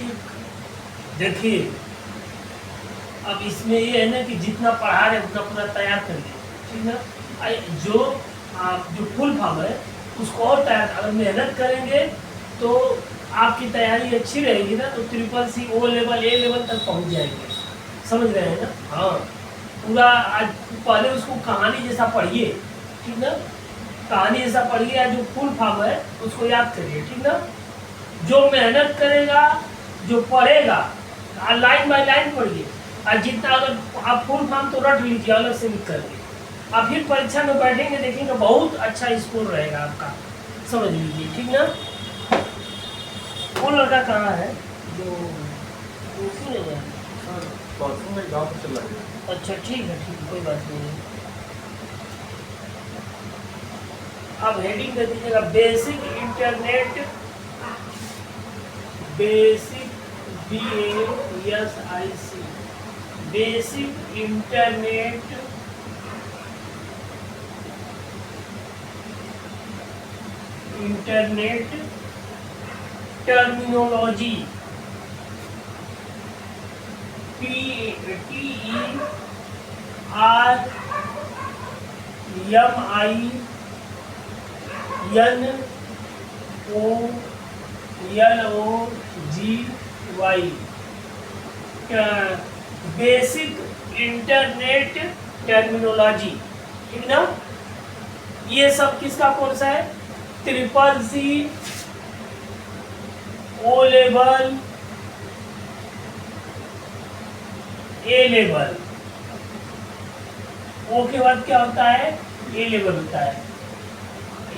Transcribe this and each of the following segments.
ठीक। देखिए अब इसमें ये है ना कि जितना पढ़ा रहे उतना पूरा तैयार करिए, ठीक ना। जो फुल फॉर्म है उसको और तैयार, अगर मेहनत करेंगे तो आपकी तैयारी अच्छी रहेगी ना, तो triple C O level A level तक पहुंच जाएंगे, समझ रहे हैं ना। हाँ पूरा आज पहले उसको कहानी जैसा पढ़िए, ठीक ना, कहानी जैसा पढ़िए, या जो फुल फॉर्म है उसको याद करिए, ठीक ना। जो मेहनत करेगा, जो पढ़ेगा, लाइन बाय लाइन पढ़िए, और जितना अगर आप फुल फॉर्म तो रट लीजिए अलग से लिख करके, आप फिर परीक्षा में बैठेंगे देखेंगे बहुत अच्छा स्कोर रहेगा आपका, समझ लीजिए, ठीक ना। वो लड़का कहाँ है जो उसी ने गया? परसों में गाँव में चला गया। अच्छा ठीक है, ठीक, कोई बात नहीं है। अब हेडिंग कर दीजिएगा basic internet, basic BASIC, basic internet terminology, TERMINOLOGY, basic internet terminology, ठीक ना। ये सब किसका कोर्स है? Triple C O level A level, O के बाद क्या होता है? ए लेवल होता है।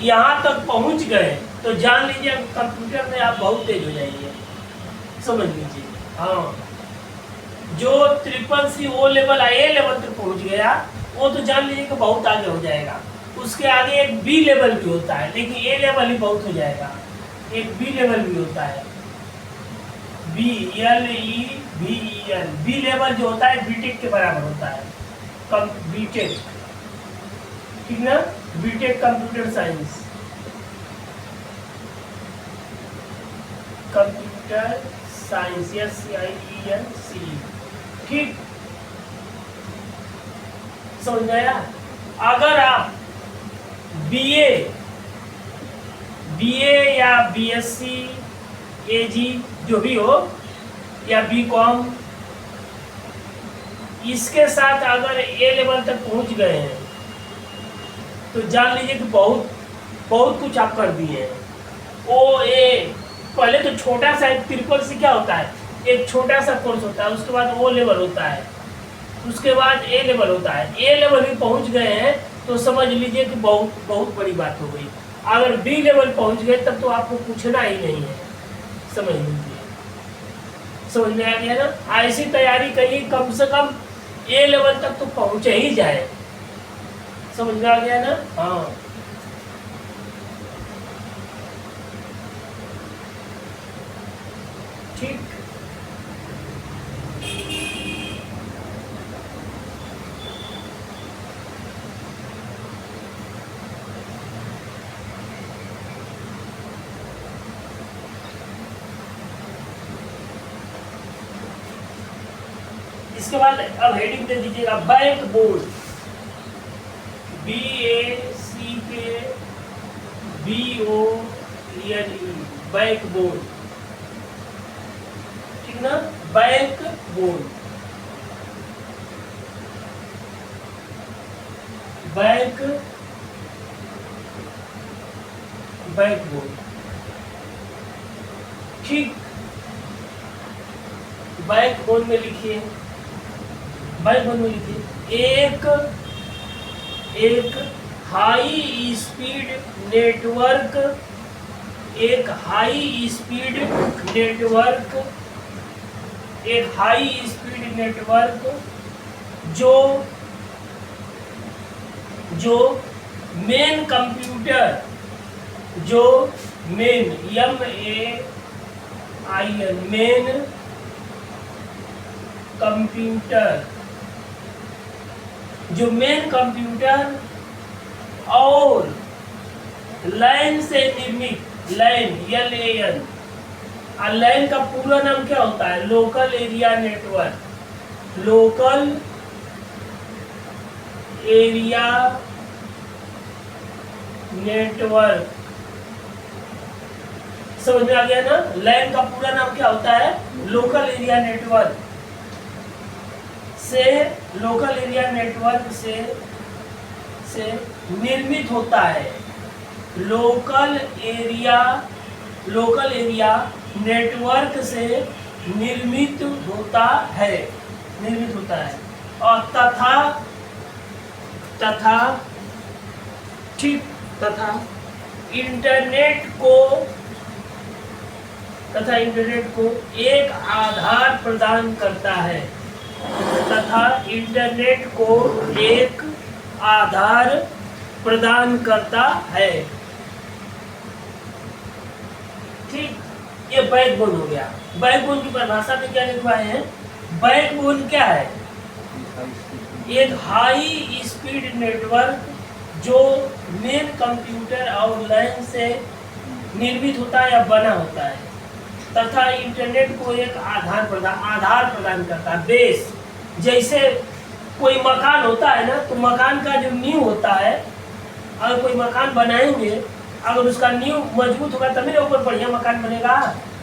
यहाँ तक पहुंच गए तो जान लीजिए कंप्यूटर में आप बहुत तेज हो जाएंगे, समझ लीजिए। हाँ जो triple C O level A level तक पहुंच गया वो तो जान लीजिए कि बहुत आगे हो जाएगा। उसके आगे एक बी लेवल भी होता है, लेकिन ए लेवल ही बहुत हो जाएगा। एक बी लेवल भी होता है, BLEVEL, बी लेवल जो होता है बीटेक के बराबर होता है, बीटेक, ठीक ना, BTech computer science, computer science, SCIENC, ठीक, समझ गया। अगर आप BA या BSc AG जो भी हो, या BCom, इसके साथ अगर ए लेवल तक पहुंच गए हैं तो जान लीजिए कि बहुत बहुत कुछ आप कर दिए हैं। OA पहले तो छोटा सा, एक ट्रिपल सी क्या होता है, एक छोटा सा कोर्स होता है, उसके बाद O लेवल होता है, उसके बाद ए लेवल होता है। ए लेवल भी पहुंच गए हैं तो समझ लीजिए कि बहुत बहुत बड़ी बात हो गई। अगर बी लेवल पहुंच गए तब तो आपको पूछना ही नहीं है, समझ लीजिए, समझ में आ गया ना। ऐसी तैयारी करिए कम से कम ए लेवल तक तो पहुंच ही जाए, समझ में आ गया ना। हाँ ठीक। इसके बाद अब हेडिंग दे दीजिएगा bank board, BACKBORDE, bank board, ठीक ना, बैंक बोर्ड, बैंक बोर्ड, ठीक। बैंक बोर्ड में लिखिए, बैंक बोर्ड में लिखिए एक हाई स्पीड नेटवर्क, एक हाई स्पीड नेटवर्क, एक हाई स्पीड नेटवर्क जो मेन कंप्यूटर, जो मेन MAIN मेन कंप्यूटर, जो मेन कंप्यूटर और लैन से निर्मित, लैन LAN लैन का पूरा नाम क्या होता है? Local area network. Local area network, समझ में आ गया ना? लैन का पूरा नाम क्या होता है? लोकल एरिया नेटवर्क से, लोकल एरिया नेटवर्क से निर्मित होता है। लोकल एरिया नेटवर्क से निर्मित होता है, और तथा इंटरनेट को एक आधार प्रदान करता है। तथा इंटरनेट को एक आधार प्रदान करता है। ठीक, ये बैकबोन हो गया। बैकबोन की परिभाषा में क्या लिखवाए हैं? बैकबोन क्या है? एक हाई स्पीड नेटवर्क जो मेन कंप्यूटर और लैन से निर्मित होता है या बना होता है, तथा इंटरनेट को एक आधार प्रदान करता है। बेस, जैसे कोई मकान होता है ना, तो मकान का जो नींव होता है, अगर कोई मकान बनाएंगे, अगर उसका नींव मजबूत होगा तभी ना ऊपर बढ़िया मकान बनेगा।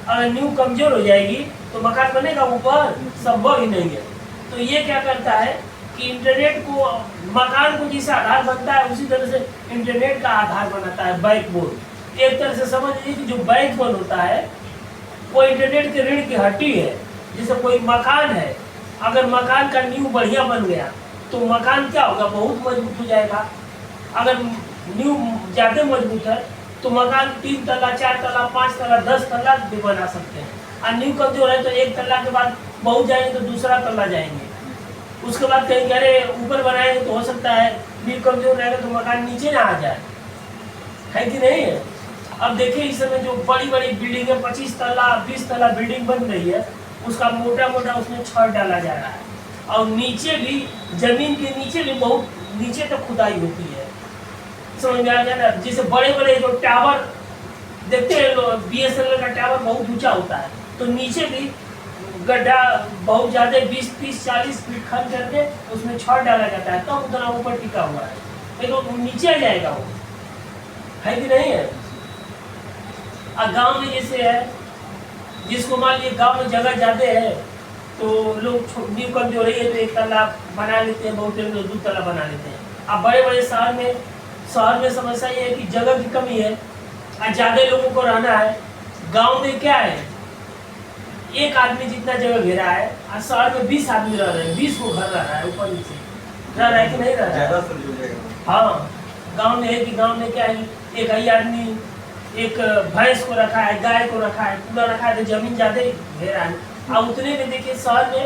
अगर नींव कमजोर हो जाएगी तो मकान बनेगा ऊपर? संभव ही नहीं है। तो ये क्या करता है कि इंटरनेट को, मकान को जैसे आधार बनता है उसी तरह से इंटरनेट का आधार बनाता है बैकबोन। एक तरह से समझ लीजिए कि जो बैकबोन होता है वो इंटरनेट के रीढ़ की हड्डी है। जैसे कोई मकान है, अगर मकान का नींव बढ़िया बन गया तो मकान क्या होगा? बहुत मजबूत हो जाएगा। अगर नींव ज़्यादा मजबूत है तो मकान 3 तल्ला, 4 तल्ला, 5 तल्ला, 10 तल्ला भी बना सकते हैं। और नींव कमजोर है तो 1 तल्ला के बाद बहुत जाएंगे तो दूसरा तल्ला जाएंगे, उसके बाद कहेंगे अरे ऊपर बनाएंगे तो हो सकता है नींव कमजोर रहेगा तो मकान नीचे ना आ जाए, है कि नहीं है? अब देखिए इस समय जो बड़ी बड़ी बिल्डिंग है, 25 तल्ला 20 तल्ला बिल्डिंग बन रही है, उसका मोटा मोटा उसमें छड़ डाला जा रहा है, और नीचे भी, जमीन के नीचे भी बहुत नीचे तक खुदाई होती है। समझ में आ गया ना? जैसे बड़े बड़े जो टावर देखते हैं लोग, BSNL का टावर बहुत ऊंचा होता है, तो नीचे भी गड्ढा बहुत ज्यादा 20, 30, 40 फीट खन करके उसमें छड़ डाला जाता है, तब उतना ऊपर टिका हुआ है, नहीं तो नीचे आ जाएगा वो, है कि नहीं है? और गांव में जैसे है, जिसको मान लीजिए गांव में जगह ज्यादा है तो लोग नींव कमजोर रही है तो 1 तल्ला बना लेते हैं, बहुत लोग 2 तल्ला बना लेते हैं। अब बड़े बड़े शहर में समस्या ये है कि जगह की कमी है और ज्यादा लोगों को रहना है। गांव में क्या है, एक आदमी जितना जगह घेरा है, और शहर में 20 आदमी रह रहे हैं, 20 को घर रह रहा है, ऊपर नीचे रह रहा है कि नहीं रह रहा है? हाँ, गांव में है कि गांव में क्या है, एक ही आदमी एक भैंस को रखा है, गाय को रखा है, पूरा रखा है, तो जमीन ज्यादा घेरा है। और उतने में देखिए शहर में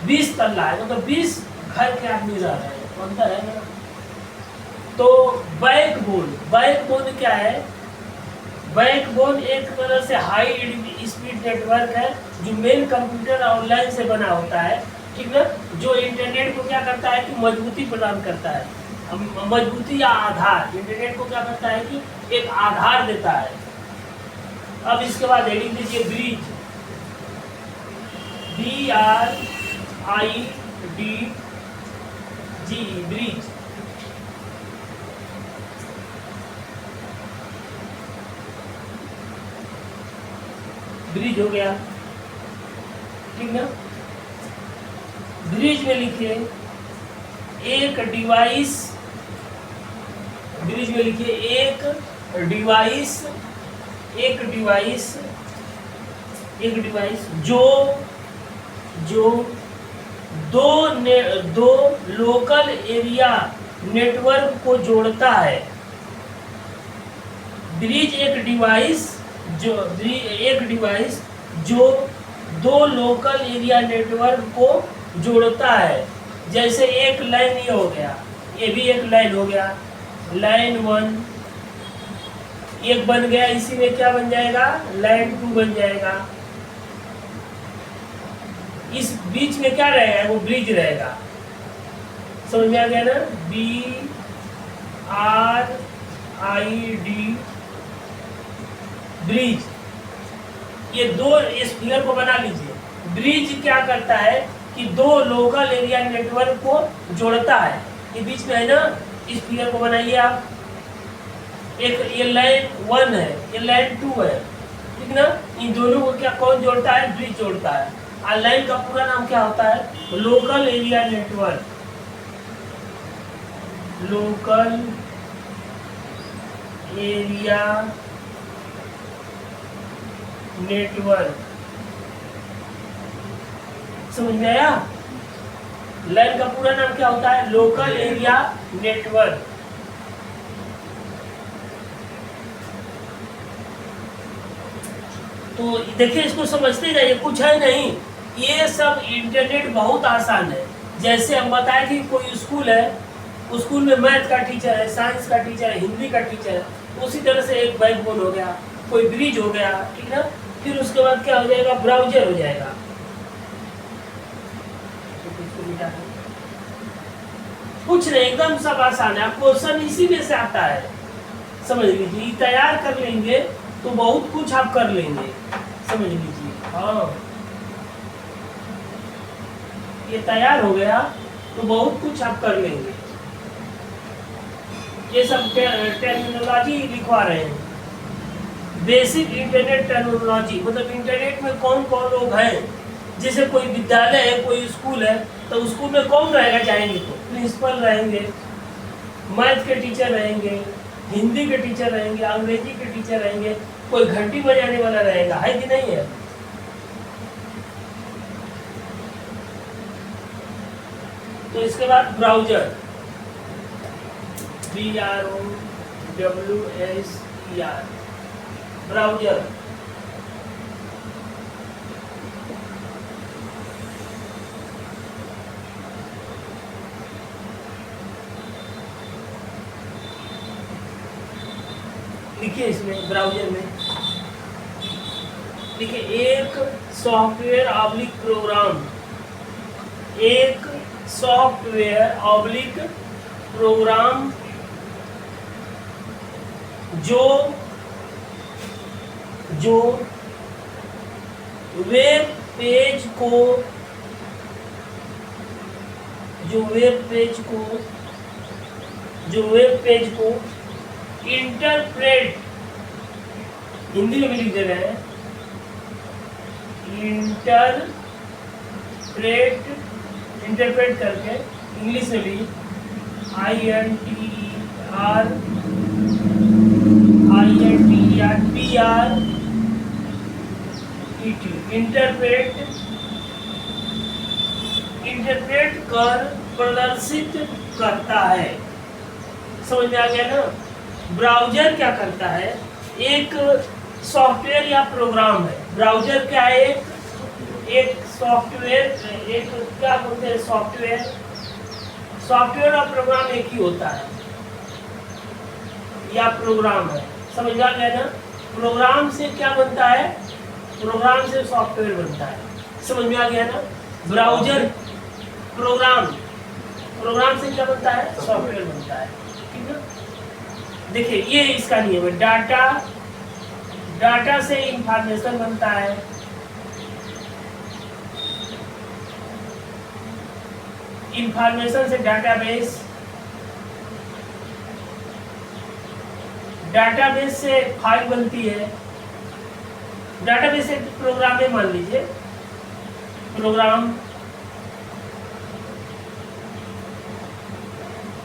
20 तल्ला है, मतलब 20 घर के आदमी रह रहे हैं, अंतर है ना? तो बैकबोन क्या है? बैकबोन एक तरह से हाई स्पीड नेटवर्क है जो मेन कंप्यूटर और लैन से बना होता है, ठीक ना? जो इंटरनेट को क्या करता है कि मजबूती प्रदान करता है, मजबूती या आधार। इंटरनेट को क्या करता है कि एक आधार देता है। अब इसके बाद हेडिंग दीजिए ब्रिज, BRIDG, ब्रिज। ब्रिज हो गया, ठीक ना? ब्रिज में लिखिए एक डिवाइस, ब्रिज में लिखिए एक डिवाइस जो दो लोकल एरिया नेटवर्क को जोड़ता है। ब्रिज एक डिवाइस जो 2 लोकल एरिया नेटवर्क को जोड़ता है। जैसे एक लाइन ये हो गया, ये भी एक लाइन हो गया, लाइन 1 एक बन गया, इसी में क्या बन जाएगा? लाइन 2 बन जाएगा। इस बीच में क्या रहेगा? वो ब्रिज रहेगा। समझ में आ गया ना? BRID, bridge. ये दो स्फीयर को बना लीजिए। ब्रिज क्या करता है कि दो लोकल एरिया नेटवर्क को जोड़ता है। ये बीच में है ना, स्फीयर को बनाइए आप। एक ये लाइन 1 है, ये लाइन 2 है, ठीक ना। इन दोनों को क्या कौन जोड़ता है? ब्रिज जोड़ता है। और लाइन का पूरा नाम क्या होता है? Local area network. Local area network, समझ में आया? लाइन का पूरा नाम क्या होता है? Local area network. तो देखिए, इसको समझते जाइए, कुछ है नहीं। ये सब इंटरनेट बहुत आसान है। जैसे हम बताए कि कोई स्कूल है, स्कूल में मैथ का टीचर है, साइंस का टीचर है, हिंदी का टीचर है, उसी तरह से एक बैकबोन हो गया, कोई ब्रिज हो गया, ठीक ना। फिर उसके बाद क्या हो जाएगा? ब्राउजर हो जाएगा। कुछ नहीं, एकदम सब आसान है। क्वेश्चन इसी में से आता है, समझ लीजिए। तैयार कर लेंगे तो बहुत कुछ आप कर लेंगे, समझ लीजिए। हाँ, ये तैयार हो गया तो बहुत कुछ आप कर लेंगे। ये सब टर्मिनोलॉजी लिखवा रहे हैं, बेसिक इंटरनेट टर्मिनोलॉजी। मतलब इंटरनेट में कौन कौन लोग हैं। जैसे कोई विद्यालय है, कोई स्कूल है, तो स्कूल में कौन रहेगा? जाएंगे तो प्रिंसिपल रहेंगे, मैथ के टीचर रहेंगे, हिंदी के टीचर रहेंगे, अंग्रेजी के टीचर रहेंगे, कोई घंटी बजाने वाला रहेगा, है कि नहीं है? तो इसके बाद ब्राउजर, BROWSER, ब्राउजर। लिखिए इसमें, ब्राउजर में देखिए, एक सॉफ्टवेयर ऑब्लिक प्रोग्राम, एक सॉफ्टवेयर ऑब्लिक प्रोग्राम जो वेब पेज को इंटरप्रेट, हिंदी में भी लिख दे रहे हैं, इंटरप्रेट करके इंग्लिश में भी इंटरप्रेट कर प्रदर्शित करता है। समझ में आ गया ना? ब्राउजर क्या करता है? एक सॉफ्टवेयर या प्रोग्राम है। ब्राउजर क्या है? एक सॉफ्टवेयर, एक क्या बोलते हैं, सॉफ्टवेयर और प्रोग्राम एक ही होता है, या प्रोग्राम है। समझ में आ गया ना? प्रोग्राम से क्या बनता है? प्रोग्राम से सॉफ्टवेयर बनता है। समझ में आ गया ना? ब्राउजर प्रोग्राम से क्या बनता है? सॉफ्टवेयर बनता है, ठीक है। देखिए, ये इसका नियम है। डाटा से इंफॉर्मेशन बनता है, इंफॉर्मेशन से डाटाबेस, डाटाबेस से फाइल बनती है। डाटाबेस एक प्रोग्राम है, मान लीजिए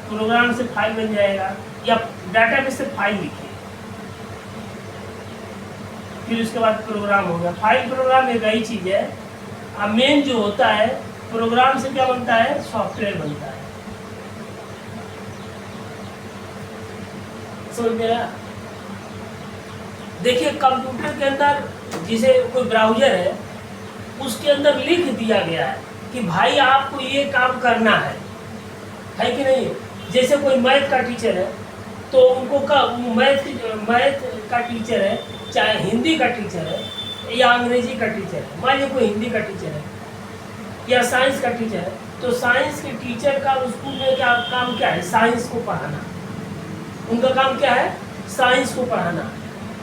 प्रोग्राम से फाइल बन जाएगा, या डाटाबेस से फाइल लिखिए, फिर उसके बाद प्रोग्राम होगा। फाइल प्रोग्राम एक ही चीज है। अब मेन जो होता है, प्रोग्राम से क्या बनता है? सॉफ्टवेयर बनता है। समझ में आया? देखिए, कंप्यूटर के अंदर जिसे कोई ब्राउजर है, उसके अंदर लिख दिया गया है कि भाई आपको ये काम करना है कि नहीं। जैसे कोई मैथ का टीचर है, तो उनको मैथ का टीचर है, चाहे हिंदी का टीचर है या अंग्रेजी का टीचर है। मान लीजिए कोई हिंदी का टीचर है या साइंस का टीचर है, तो साइंस के टीचर का स्कूल में क्या काम क्या है? साइंस को पढ़ाना। उनका काम क्या है? साइंस को पढ़ाना।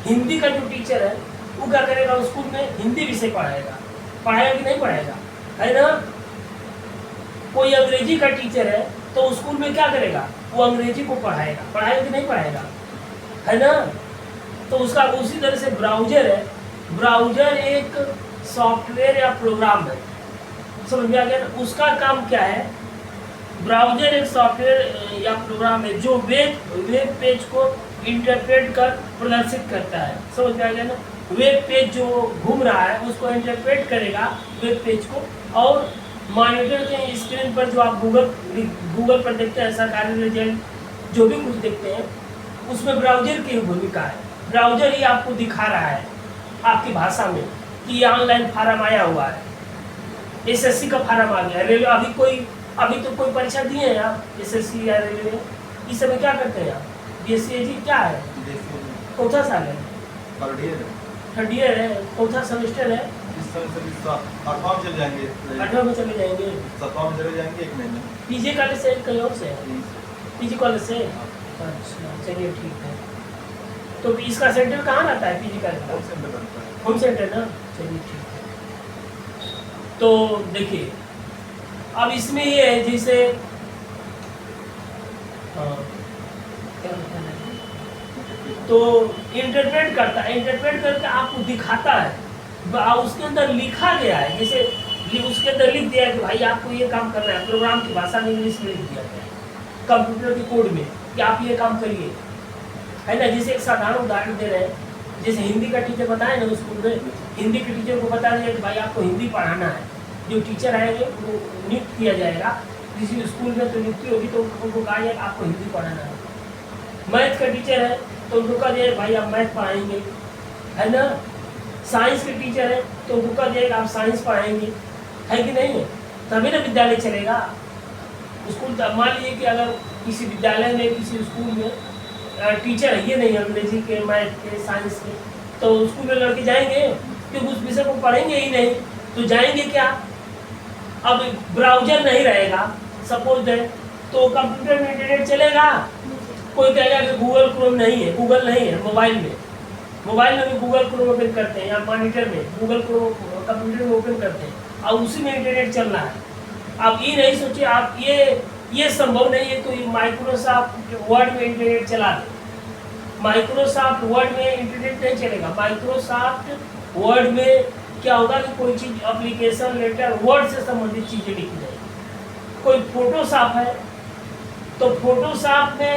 हिंदी का जो टीचर है, वो क्या करेगा, स्कूल में हिंदी विषय पढ़ाएगा, पढ़ाएगा कि नहीं पढ़ाएगा, है ना। कोई अंग्रेजी का टीचर है तो स्कूल में क्या करेगा, वो अंग्रेजी को पढ़ाएगा, पढ़ाएगा कि नहीं पढ़ाएगा, है ना। तो उसका उसी तरह से ब्राउजर है, ब्राउजर एक सॉफ्टवेयर या प्रोग्राम है, समझ में आ गया ना। उसका काम क्या है, ब्राउजर एक सॉफ्टवेयर या प्रोग्राम है जो वेब पेज को इंटरप्रेट कर प्रदर्शित करता है, समझ में आ गया ना। वेब पेज जो घूम रहा है उसको इंटरप्रेट करेगा वेब पेज को, और मॉनिटर के स्क्रीन पर जो आप गूगल पर देखते हैं सरकारी रिजल्ट जो भी कुछ देखते हैं, उसमें ब्राउजर की भूमिका है। ब्राउजर ही आपको दिखा रहा है आपकी भाषा में कि ये ऑनलाइन फार्म आया हुआ है, एसएससी का फार्म आ गया, रेलवे अभी तो कोई परीक्षा दिए हैं आप, एसएससी या रेलवे, इस समय क्या करते हैं आप, बीएससी क्या है, कौन सा साल है, थर्ड ईयर है, कौन सा सेमेस्टर है, इस समय से 8वां में चले जाएंगे, 8वां में चले जाएंगे, 7वां में चले जाएंगे, 1 महीने। पीजी कॉलेज से कहीं और से है, पीजी कॉलेज से, अच्छा चलिए ठीक है। तो इसका सेंटर कहाँ रहता है, पीजी कॉलेज का होम सेंटर ना, चलिए ठीक है। तो देखिए अब इसमें ये है जैसे तो इंटरप्रेट करता है, इंटरप्रेट करके आपको दिखाता है, उसके अंदर लिखा गया है, जैसे उसके अंदर लिख दिया है कि भाई आपको ये काम करना है, प्रोग्राम की भाषा में इंग्लिश में लिख दिया गया है, कंप्यूटर के कोड में कि आप ये काम करिए, है ना। जैसे एक साधारण उदाहरण दे रहे हैं, जैसे हिंदी का टीचर बताए ना स्कूल में, हिंदी के टीचर को बता दिया कि भाई आपको हिंदी पढ़ाना है, जो टीचर आएंगे वो नियुक्त किया जाएगा, किसी स्कूल में तो नियुक्ति होगी तो उनको कहा जाएगा आपको हिंदी पढ़ाना है। मैथ का टीचर है तो उनको कहा जाएगा भाई आप मैथ पढ़ाएंगे, है ना। साइंस के टीचर है तो उनको कहा जाएगा आप साइंस पढ़ाएंगे, है कि नहीं है, तभी ना विद्यालय चलेगा। स्कूल मान लीजिए कि अगर किसी विद्यालय में किसी स्कूल में टीचर है ये नहीं अंग्रेजी के, मैथ के, साइंस के, तो स्कूल में लड़के जाएंगे क्योंकि उस विषय को पढ़ेंगे ही नहीं, तो जाएंगे क्या। अब ब्राउजर नहीं रहेगा सपोज है तो कंप्यूटर में इंटरनेट चलेगा, कोई कहेगा कि गूगल क्रोम नहीं है, गूगल नहीं है मोबाइल में भी गूगल क्रोम ओपन करते हैं, या मॉनिटर में गूगल क्रोम कंप्यूटर में ओपन करते हैं और उसी में इंटरनेट चल रहा है। आप ये नहीं सोचिए, आप ये संभव नहीं है तो माइक्रोसॉफ्ट वर्ड में इंटरनेट चला दे, माइक्रोसॉफ्ट वर्ड में इंटरनेट नहीं चलेगा। माइक्रोसॉफ्ट वर्ड में क्या होगा कि कोई चीज एप्लीकेशन लेटर वर्ड से संबंधित चीजें लिखी जाएगी। कोई फोटोशॉप है तो फोटोशॉप में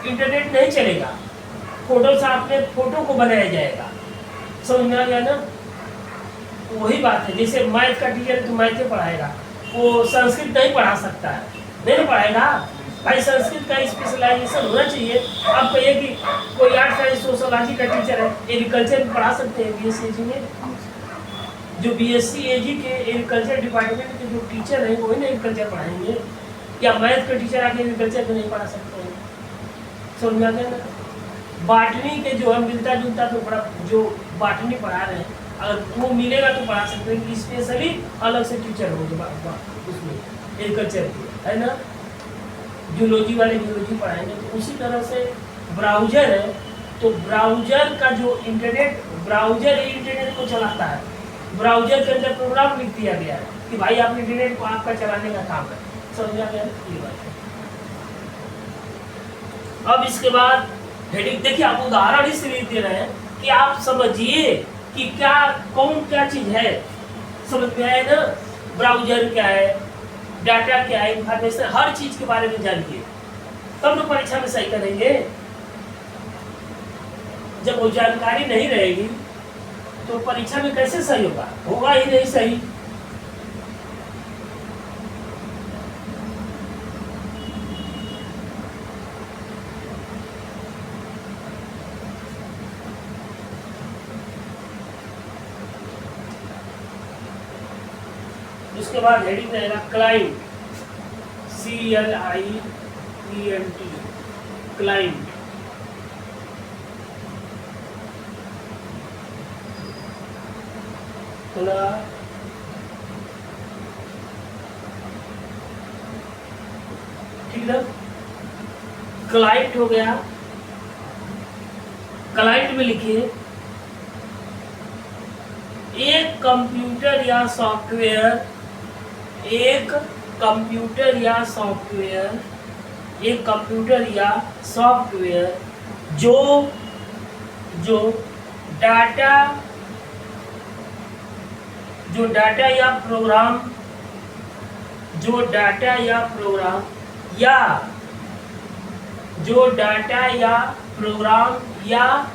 इंटरनेट नहीं चलेगा, फोटोशॉप में फोटो को बनाया जाएगा, समझ में आ गया ना। वही बात है, जैसे मैथ का टीचर तो मैथ पढ़ाएगा, वो संस्कृत नहीं पढ़ा सकता है, नहीं ना पढ़ाएगा भाई, संस्कृत का स्पेशलाइजेशन होना चाहिए। आप कहिए कि कोई आर्ट साइंस सोशोलॉजी का टीचर है, एग्रीकल्चर में पढ़ा सकते हैं बीएससी में, जो बीएससी एजी के एग्रीकल्चर डिपार्टमेंट के जो टीचर हैं वही ना एग्रीकल्चर पढ़ाएंगे, या मैथ का टीचर आके एग्रीकल्चर को नहीं पढ़ा सकते हैं, समझ में आ गया ना। बाटनी के जो है मिलता जुलता तो बड़ा जो बाटनी पढ़ा रहे हैं अगर वो मिलेगा तो पढ़ा सकते हैं, स्पेशली अलग से टीचर हो उसमें एग्रीकल्चर के, है ना। जूलॉजी वाले जूलॉजी पढ़ाएंगे। तो उसी तरह से ब्राउजर है, तो ब्राउजर का जो इंटरनेट, ब्राउजर ही इंटरनेट को चलाता है, ब्राउजर के अंदर प्रोग्राम लिख दिया गया है कि भाई आप इंटरनेट को आपका चलाने का काम है, समझ आ गया ये बात है। अब इसके बाद हेडिंग देखिए, आप उदाहरण इसलिए दे रहे हैं कि आप समझिए कि क्या कौन क्या चीज है, समझ में आए ना। ब्राउजर क्या है, डाटा क्या है, इंफॉर्मेशन, हर चीज के बारे में जानिए, तब तो परीक्षा में सही करेंगे। जब वो जानकारी नहीं रहेगी तो परीक्षा में कैसे सही होगा, होगा ही नहीं सही। उसके बाद हेडिंग रहेगा क्लाइंट, CLIENT, क्लाइंट। ठीक है, क्लाइंट हो गया, क्लाइंट में लिखिए एक कंप्यूटर या सॉफ्टवेयर एक कंप्यूटर या सॉफ्टवेयर एक कंप्यूटर या सॉफ्टवेयर जो जो डाटा जो डाटा या प्रोग्राम जो डाटा या प्रोग्राम या जो डाटा या प्रोग्राम या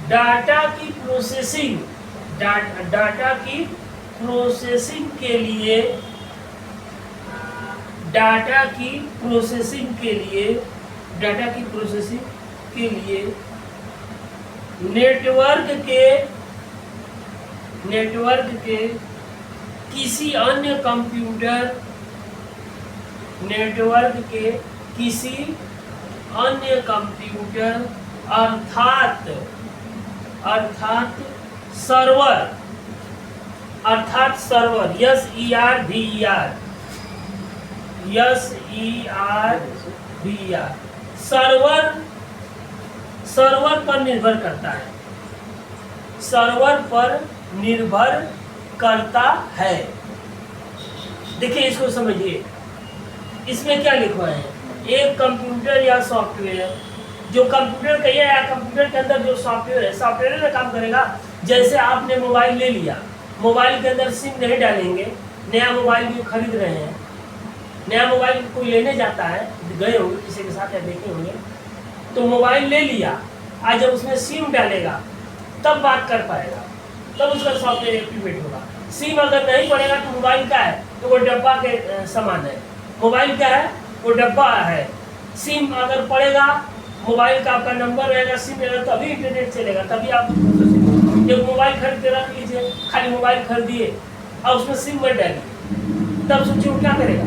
डाटा की प्रोसेसिंग डाटा की प्रोसेसिंग के लिए डाटा की प्रोसेसिंग के लिए नेटवर्क के किसी अन्य कंप्यूटर अर्थात सर्वर सर्वर पर निर्भर करता है। देखिए इसको समझिए, इसमें क्या लिखा है? एक कंप्यूटर या सॉफ्टवेयर जो कंप्यूटर का या कंप्यूटर के अंदर जो सॉफ्टवेयर में काम करेगा। जैसे आपने मोबाइल ले लिया, मोबाइल के अंदर सिम नहीं डालेंगे, नया मोबाइल भी खरीद रहे हैं, नया मोबाइल कोई लेने जाता है, गए होंगे किसी के साथ या देखे होंगे, तो मोबाइल ले लिया, आज जब उसमें सिम डालेगा तब बात कर पाएगा, तब उसका सॉफ्टवेयर एक्टिवेट होगा। सिम अगर नहीं पड़ेगा तो मोबाइल क्या है? तो वो डब्बा के समान है। मोबाइल क्या है? वो डब्बा है। सिम अगर पड़ेगा, मोबाइल का आपका नंबर रहेगा, सिम रहेगा, तभी इंटरनेट चलेगा, तभी आप जब मोबाइल खरीद के रख लीजिए, खाली मोबाइल खरीदिए और उसमें सिम मत डालिए, तब सोचिए वो क्या करेगा?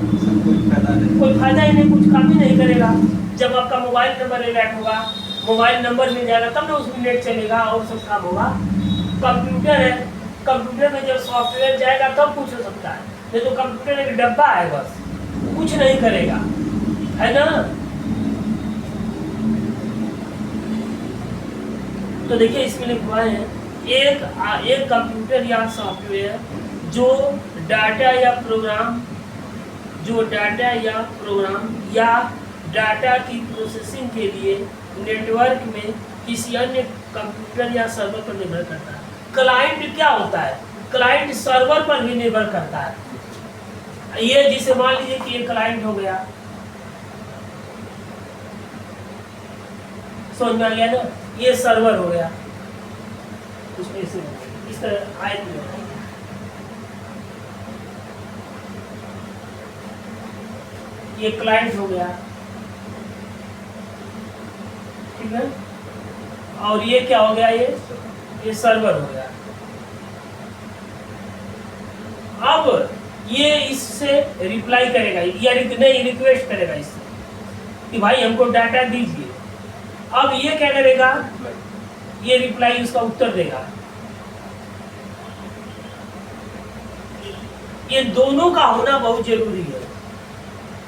कोई फायदा ही नहीं, कुछ काम ही नहीं करेगा। जब आपका मोबाइल नंबर रिलेट होगा, मोबाइल नंबर मिल जाएगा, तब ना उसमें नेट चलेगा और सब काम होगा। कंप्यूटर है, कंप्यूटर में जब सॉफ्टवेयर जाएगा तब कुछ हो सकता है, नहीं तो कंप्यूटर एक डब्बा है, बस कुछ नहीं करेगा, है ना। तो देखिए इसमें लिखा है एक कंप्यूटर या सॉफ्टवेयर जो डाटा या प्रोग्राम या डाटा की प्रोसेसिंग के लिए नेटवर्क में किसी अन्य कंप्यूटर या सर्वर पर निर्भर करता है। क्लाइंट क्या होता है? क्लाइंट सर्वर पर भी निर्भर करता है। ये जिसे मान लीजिए कि ये क्लाइंट हो गया, समझ में आ गया ना, ये सर्वर हो गया, उसमें इस तरह आयत में ये क्लाइंट हो गया, ठीक है, और ये क्या हो गया? ये सर्वर हो गया। अब ये इससे रिप्लाई करेगा या नहीं, रिक्वेस्ट करेगा इससे कि भाई हमको डाटा दीजिए। अब ये क्या करेगा? ये रिप्लाई उसका उत्तर देगा। ये दोनों का होना बहुत जरूरी है,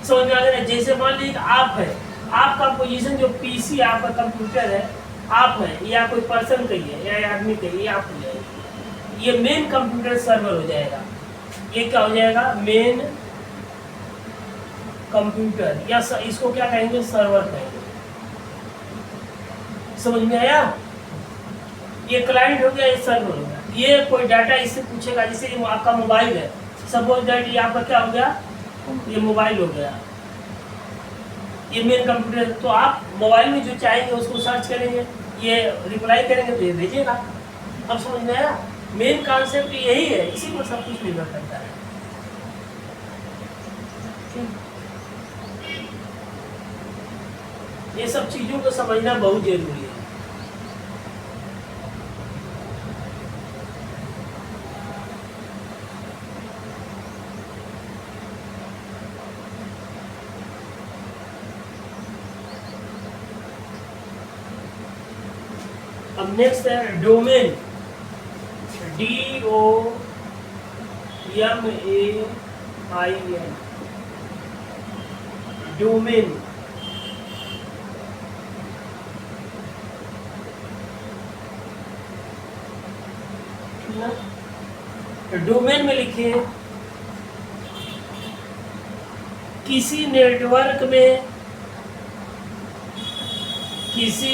समझ में आ गया। जैसे मान लीजिए आप है, आपका पोजीशन जो पीसी आपका कंप्यूटर है, आप है या कोई पर्सन कहिए या आदमी कहिए, आप हो जाएगा, ये मेन कंप्यूटर सर्वर हो जाएगा। ये क्या हो जाएगा? मेन कंप्यूटर, या इसको क्या कहेंगे? सर्वर कहेंगे। समझ में आया? ये क्लाइंट हो गया, ये सर्वर हो गया। ये कोई डाटा इससे पूछेगा, जैसे ये आपका मोबाइल है, सपोज दैट ये आपका क्या हो गया? ये मोबाइल हो गया, ये मेन कंप्यूटर। तो आप मोबाइल में जो चाहेंगे उसको सर्च करेंगे, ये रिप्लाई करेंगे तो ये भेजेगा। अब समझ में आया? मेन कॉन्सेप्ट यही है, इसी पर सब कुछ निर्भर करता है। ये सब चीजों को समझना बहुत जरूरी है। अब नेक्स्ट है डोमेन, DOMAIN, डोमेन। डोमेन में लिखिए किसी नेटवर्क में किसी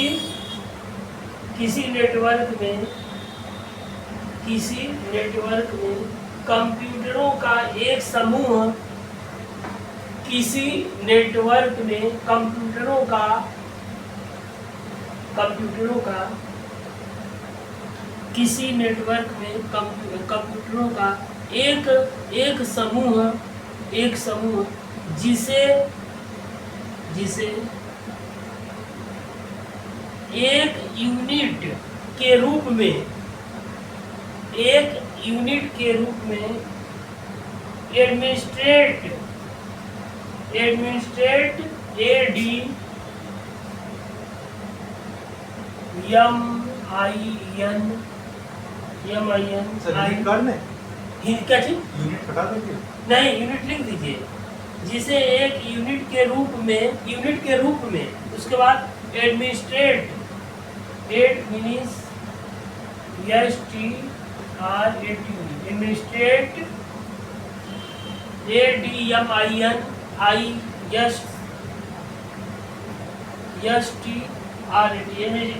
नेटवर्क में कंप्यूटरों का एक समूह किसी नेटवर्क में कंप्यूटरों का किसी नेटवर्क में कंप्यूटरों का एक समूह जिसे एक यूनिट के रूप में एडमिनिस्ट्रेट सर यूनिट कार्ड में क्या चीज यूनिट हटा देंगे। नहीं, यूनिट लिख दीजिए, जिसे एक यूनिट के रूप में उसके बाद एडमिनिस्ट्रेट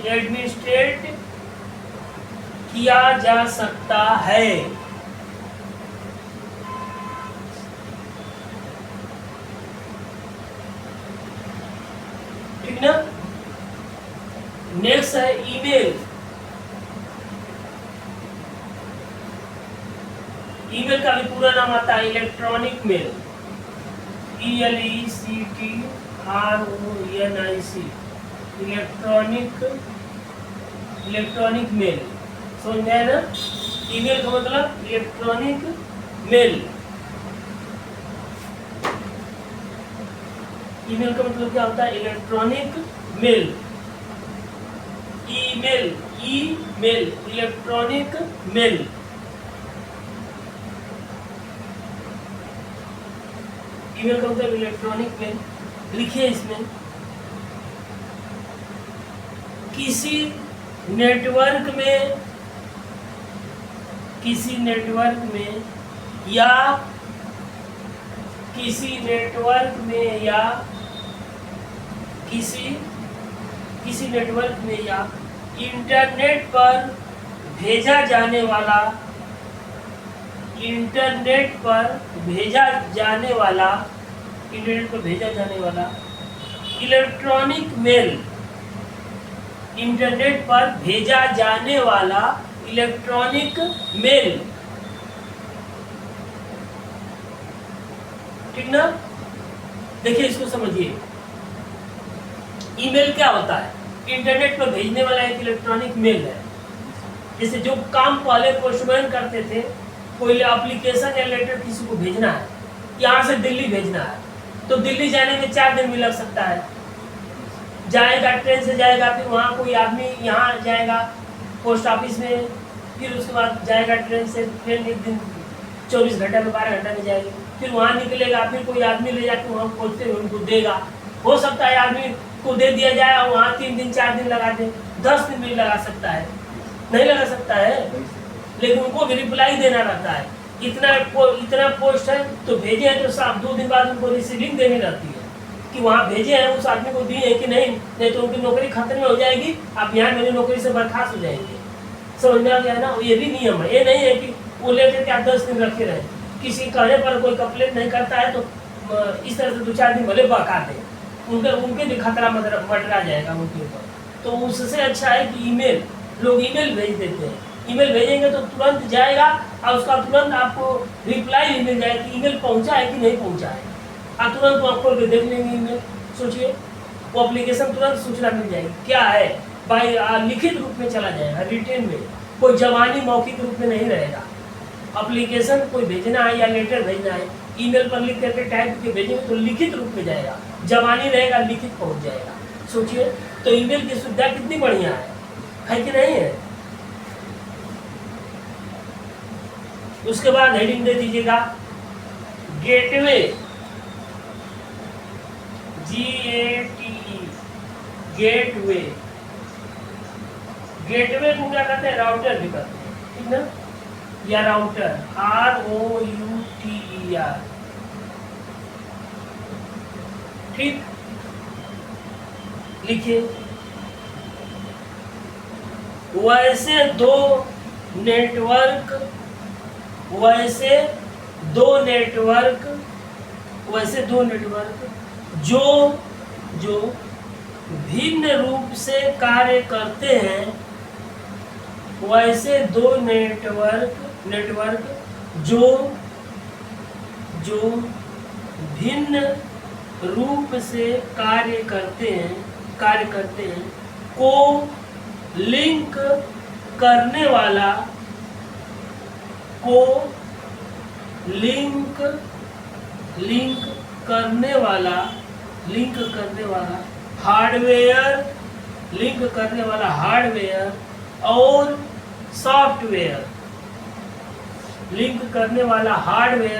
एडमिनिस्ट्रेट किया जा सकता है। ठीक ना। नेक्स्ट है ईमेल। ईमेल का भी पूरा नाम आता है electronic mail, ELECTRONIC, electronic mail. समझ में आया ना। ईमेल का मतलब इलेक्ट्रॉनिक मेल। ईमेल का मतलब क्या होता है? Electronic mail. Email electronic mail. Email का मतलब इलेक्ट्रॉनिक मेल। लिखिए इसमें किसी नेटवर्क में या किसी नेटवर्क में या इंटरनेट पर भेजा जाने वाला इलेक्ट्रॉनिक मेल। इंटरनेट पर भेजा जाने वाला इलेक्ट्रॉनिक मेल। ठीक ना। देखिए इसको समझिए। ईमेल क्या होता है? इंटरनेट पर भेजने वाला एक इलेक्ट्रॉनिक मेल है। जैसे जो काम पहले पोस्टमैन करते थे, कोई एप्लीकेशन या लेटर किसी को भेजना है, यहाँ से दिल्ली भेजना है, तो दिल्ली जाने में 4 दिन भी लग सकता है। जाएगा, ट्रेन से जाएगा, फिर वहाँ कोई आदमी यहाँ जाएगा पोस्ट ऑफिस में, फिर उसके बाद जाएगा ट्रेन से, ट्रेन एक दिन 24 घंटा में 12 घंटा में जाएगी, फिर वहाँ निकलेगा, फिर कोई आदमी ले जाकर वहाँ पहुँचते हुए उनको देगा। हो सकता है आदमी को दे दिया जाए और वहाँ 3 दिन 4 दिन लगा दे, 10 दिन भी लगा सकता है, नहीं लगा सकता है, लेकिन उनको भी रिप्लाई देना रहता है। इतना पोस्ट है तो भेजे हैं तो साफ 2 दिन बाद उनको रिसीविंग देनी रहती है कि वहाँ भेजे हैं, उस आदमी को दिए हैं कि नहीं तो उनकी नौकरी खत्म हो जाएगी, आप यहाँ मेरी नौकरी से बर्खास्त हो जाएंगे। समझ में आ गया ना। ये भी नियम है, ये नहीं है कि वो लेकर के आप 10 दिन रखे रहे। किसी कहने पर कोई कंप्लेंट नहीं करता है तो इस तरह से 2-4 दिन भले बका दें, उनके भी खतरा मंडरा जाएगा उनके ऊपर। तो उससे अच्छा है कि ईमेल, लोग ईमेल भेज देते हैं। ईमेल भेजेंगे तो तुरंत जाएगा और उसका तुरंत आपको रिप्लाई भी मिल जाएगा कि ईमेल पहुंचा है कि नहीं पहुंचा है। आप तुरंत वहाँ खोल के देख लेंगे ईमेल। सोचिए, वो एप्लीकेशन तुरंत सूचना मिल जाएगी क्या है, बाय लिखित रूप में चला जाएगा, रिटेन में, कोई जवानी मौखिक रूप में नहीं रहेगा। एप्लीकेशन कोई भेजना है या लेटर भेजना है, ईमेल पर लिख करके टाइप करके भेजेंगे तो लिखित रूप में जाएगा, जवानी रहेगा, लिखित पहुंच जाएगा। सोचिए, तो ईमेल की सुविधा कितनी बढ़िया है कि नहीं है। उसके बाद हेडिंग दे दीजिएगा गेटवे, GATE, गेटवे को क्या कहते हैं? राउटर भी कहते हैं। ठीक ना। या राउटर, ROUTER, ठीक, लिखिए। वैसे दो नेटवर्क जो भिन्न रूप से कार्य करते हैं, वैसे दो नेटवर्क जो भिन्न रूप से कार्य करते हैं को लिंक करने वाला हार्डवेयर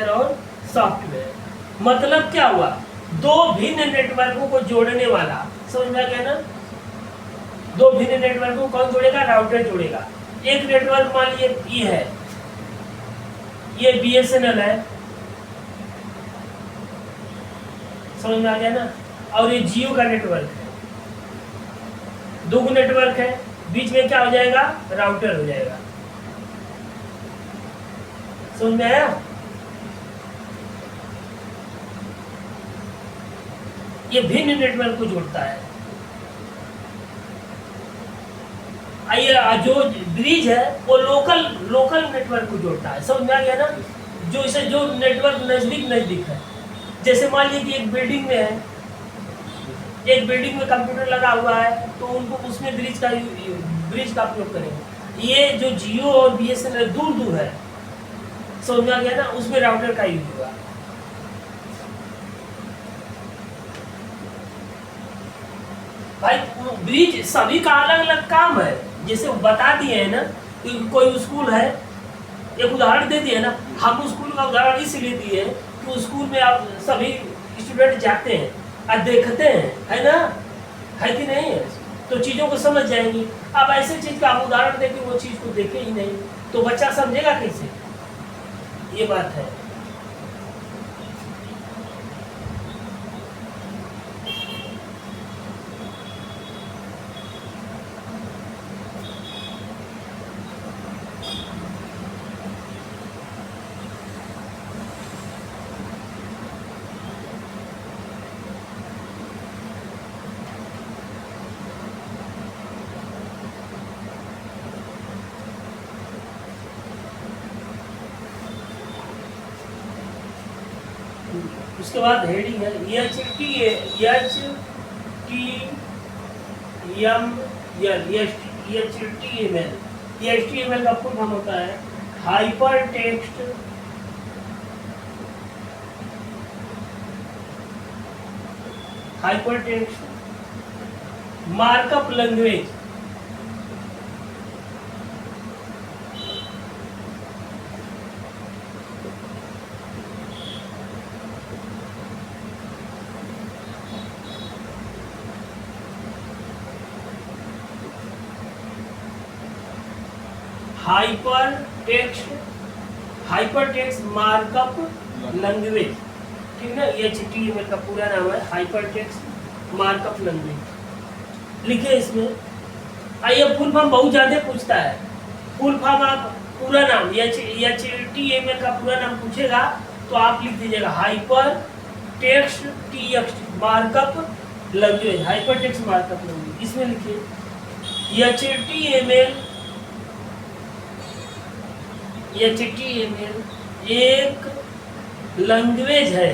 और सॉफ्टवेयर, मतलब क्या हुआ, दो भिन्न नेटवर्कों को जोड़ने वाला, समझ में आ गया ना। दो भिन्न नेटवर्क को कौन जोड़ेगा, राउटर जोड़ेगा। एक नेटवर्क मान लीजिए ये है, ये BSNL है, समझ में आ गया ना, और ये जियो का नेटवर्क है। दो नेटवर्क है, बीच में क्या हो जाएगा, राउटर हो जाएगा, समझ में आया। ये भिन्न नेटवर्क को जोड़ता है। आइए, जो ब्रिज है वो लोकल नेटवर्क को जोड़ता है, समझ में आ गया ना। जो नेटवर्क नजदीक है, जैसे मान लीजिए कि एक बिल्डिंग में कंप्यूटर लगा हुआ है, तो उनको उसमें ब्रिज का उपयोग करेंगे। ये जो जियो और BSNL दूर है, समझ में आ गया ना, उसमें राउटर का यूज होगा। भाई ब्रिज सभी का अलग अलग काम है, जैसे बता दिए है ना। कोई स्कूल है, एक उदाहरण दे दिए ना, हम स्कूल का उदाहरण इसलिए दिए कि स्कूल में आप सभी स्टूडेंट जाते हैं और देखते हैं, है ना, है कि नहीं है, तो चीज़ों को समझ जाएंगी। अब ऐसे चीज़ का आप उदाहरण देके वो चीज़ को देखे ही नहीं, तो बच्चा समझेगा कैसे, ये बात है। उसके बाद हेडिंग है HTML का फुल फॉर्म होता है hypertext markup language. Hypertext markup language, ठीक है। HTML का पूरा नाम है हाइपरटेक्स्ट मार्कअप लैंग्वेज। लिखिए इसमें। आइए, फुल फॉर्म बहुत ज्यादा पूछता है। फुल फॉर्म आप पूरा नाम HTML का पूरा नाम पूछेगा तो आप लिख दीजिएगा hypertext markup language, hypertext markup language. इसमें लिखिए HTML एक लैंग्वेज है।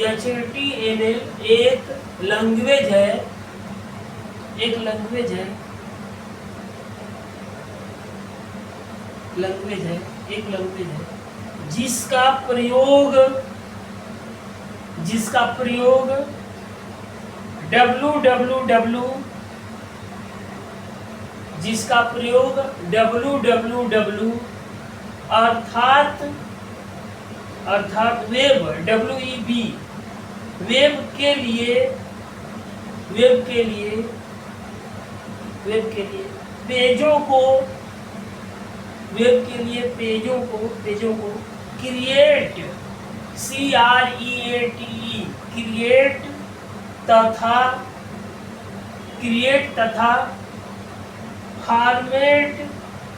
HTML एक लैंग्वेज है जिसका प्रयोग www अर्थात वेब वेब के लिए पेजों को वेब के लिए पेजों को क्रिएट, CREATE, क्रिएट तथा फॉर्मेट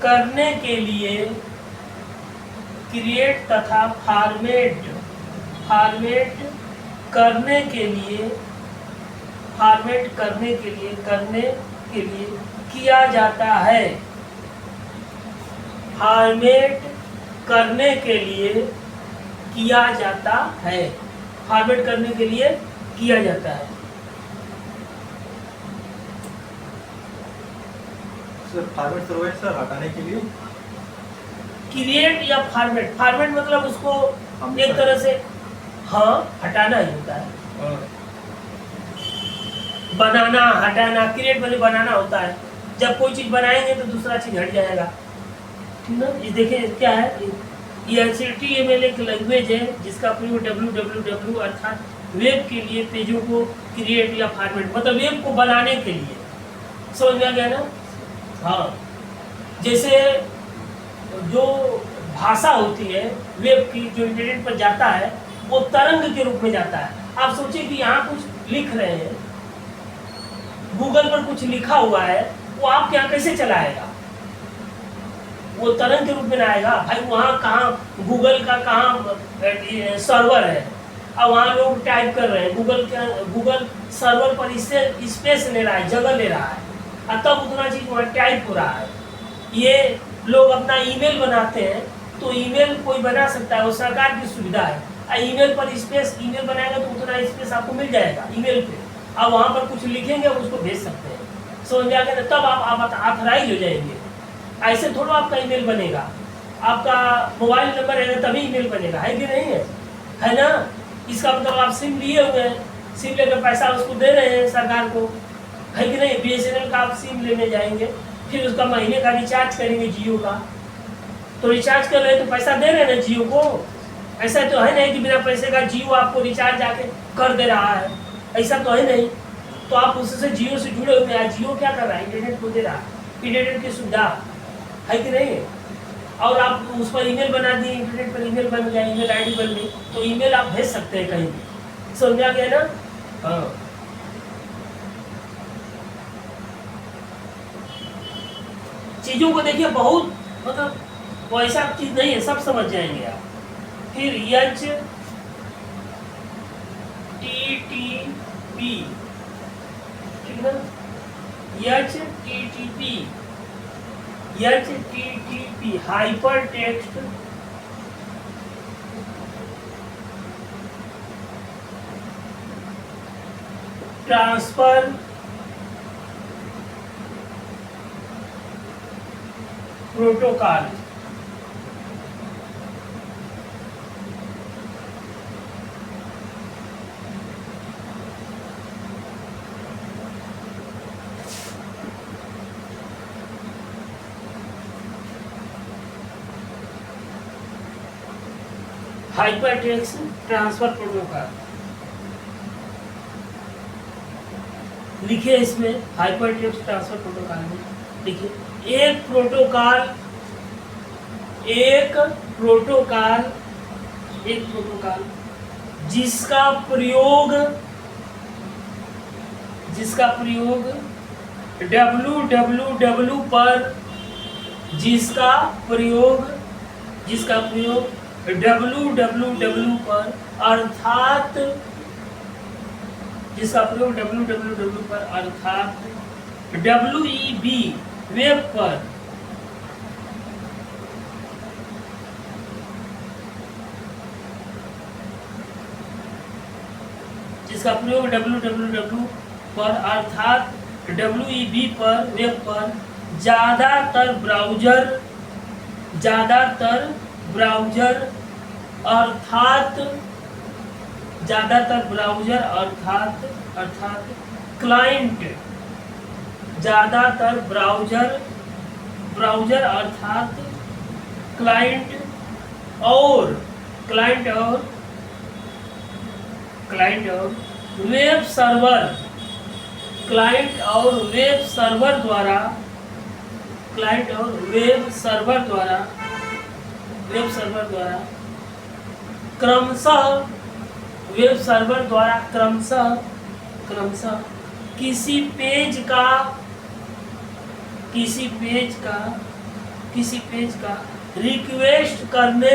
करने के लिए, फॉर्मेट करने के लिए किया जाता है। फॉर्मेट करने के लिए किया जाता है। फॉर्मेट करने के लिए किया जाता है। सर फॉर्मेट सर्वर सर हटाने के लिए क्रिएट या फॉर्मेट मतलब उसको एक तरह से हटाना ही होता है। बनाना, हटाना। क्रिएट मतलब बनाना होता है। जब कोई चीज बनाएंगे तो दूसरा चीज हट जाएगा, ठीक ना। ये देखिए क्या है, ये HTML एक लैंग्वेज है जिसका प्रयोग www अर्थात वेब के लिए पेजों को क्रिएट या फॉर्मेट मतलब वेब को बनाने के लिए। समझ में आ गया ना। हाँ, जैसे जो भाषा होती है वेब की, जो इंटरनेट पर जाता है, वो तरंग के रूप में जाता है। आप सोचिए कि यहाँ कुछ लिख रहे हैं, गूगल पर कुछ लिखा हुआ है, वो आपके यहाँ कैसे चलाएगा? वो तरंग के रूप में ना आएगा भाई। वहाँ कहाँ गूगल का कहाँ सर्वर है, अब वहाँ लोग टाइप कर रहे हैं, गूगल सर्वर पर इससे स्पेस ले रहा है, जगह ले रहा है, और तब उतना चीज वहाँ टाइप हो रहा है। ये लोग अपना ईमेल बनाते हैं, तो ईमेल कोई बना सकता है, वो सरकार की सुविधा है। ईमेल पर स्पेस, ईमेल बनाएगा तो उतना स्पेस आपको मिल जाएगा ईमेल पे। आप वहाँ पर कुछ लिखेंगे, उसको भेज सकते हैं। समझ में आ गया? तब आप ऑथराइज हो जाएंगे। ऐसे थोड़ा आपका ईमेल बनेगा, आपका मोबाइल नंबर रहेगा तभी ईमेल बनेगा, है कि नहीं है ना। इसका मतलब आप सिम लिए हुए हैं, सिम लेकर पैसा उसको दे रहे हैं सरकार को, है कि नहीं। BSNL का आप सिम लेने जाएंगे, फिर उसका महीने का रिचार्ज करेंगे जियो का, तो रिचार्ज कर रहे हैं तो पैसा दे रहे हैं ना जियो को। ऐसा तो है नहीं कि बिना पैसे का जियो आपको रिचार्ज आके कर दे रहा है, ऐसा तो है नहीं। तो आप उससे जियो से जुड़े हुए हैं। जियो क्या कर रहा है? इंटरनेट को दे रहा है, इंटरनेट की सुविधा, है कि नहीं। और आप उस पर ईमेल बना दिए, इंटरनेट पर ईमेल बन गया, ईमेल ID बन गई, तो ईमेल आप भेज सकते हैं कहीं भी। समझा गया ना। हाँ, चीजों को देखिए, बहुत मतलब वो ऐसा चीज नहीं है, सब समझ जाएंगे आप। फिर HTTP, ठीक ना। HTTP hyper text transfer protocol. Hypertext transfer protocol लिखिए इसमें। हाइपरटेक्स्ट ट्रांसफर प्रोटोकॉल में देखिए, एक प्रोटोकॉल जिसका प्रयोग www पर www पर अर्थात WEB वेब पर जिसका प्रयोग www पर अर्थात WEB पर वेब पर ज्यादातर ब्राउज़र अर्थात क्लाइंट, ज्यादातर ब्राउज़र अर्थात क्लाइंट और वेब सर्वर, क्लाइंट और वेब सर्वर द्वारा क्रमशः किसी पेज का रिक्वेस्ट करने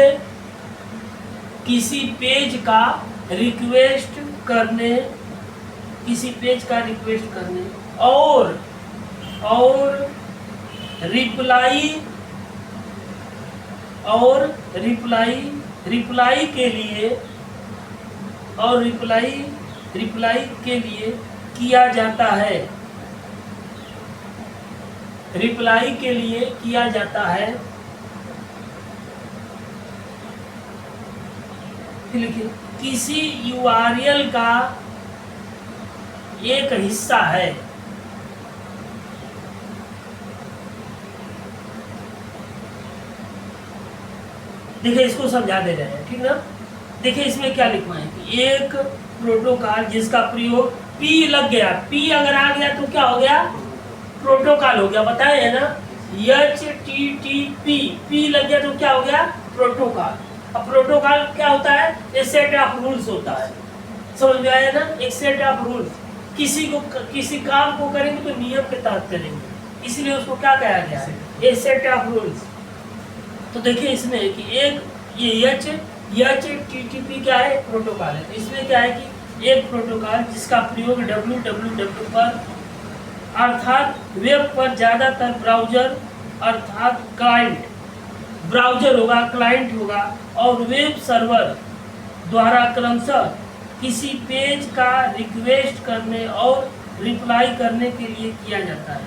और रिप्लाई के लिए किया जाता है। लिखिए, किसी URL का एक हिस्सा है। देखिए इसको समझा दे रहे हैं, ठीक ना। देखिए इसमें क्या लिखवाएं कि एक प्रोटोकॉल जिसका प्रयोग P लग गया, P अगर आ गया तो क्या हो गया, प्रोटोकॉल हो गया, बताए है ना। HTTP P लग गया तो क्या हो गया, प्रोटोकॉल। अब प्रोटोकॉल क्या होता है, एक सेट ऑफ रूल्स होता है, समझ में आया ना। एक सेट ऑफ रूल्स, किसी काम को करेंगे तो नियम के तहत करेंगे, इसलिए उसको क्या कहा गया है, एक सेट ऑफ रूल्स। तो देखिए इसमें कि एक ये HTTP क्या है, प्रोटोकॉल है। तो इसमें क्या है कि एक प्रोटोकॉल जिसका प्रयोग www पर अर्थात वेब पर ज्यादातर ब्राउजर अर्थात ब्राउजर होगा, क्लाइंट होगा और वेब सर्वर द्वारा क्रमशः किसी पेज का रिक्वेस्ट करने और रिप्लाई करने के लिए किया जाता है।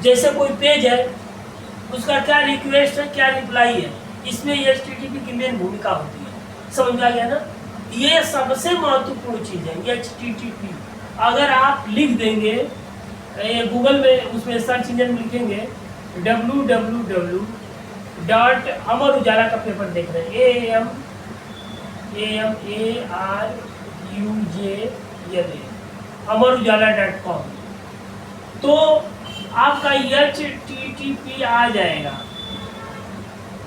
जैसे कोई पेज है, उसका क्या रिक्वेस्ट है, क्या रिप्लाई है, इसमें HTTP की मेन भूमिका होती है। समझ में आ गया ना। ये सबसे महत्वपूर्ण चीज है HTTP। अगर आप लिख देंगे गूगल में, उसमें सर्च इंजन में लिखेंगे www अमर उजाला का पेपर देख रहे हैं, AMARUJLA amarujala.com, तो आपका HTTP आ जाएगा।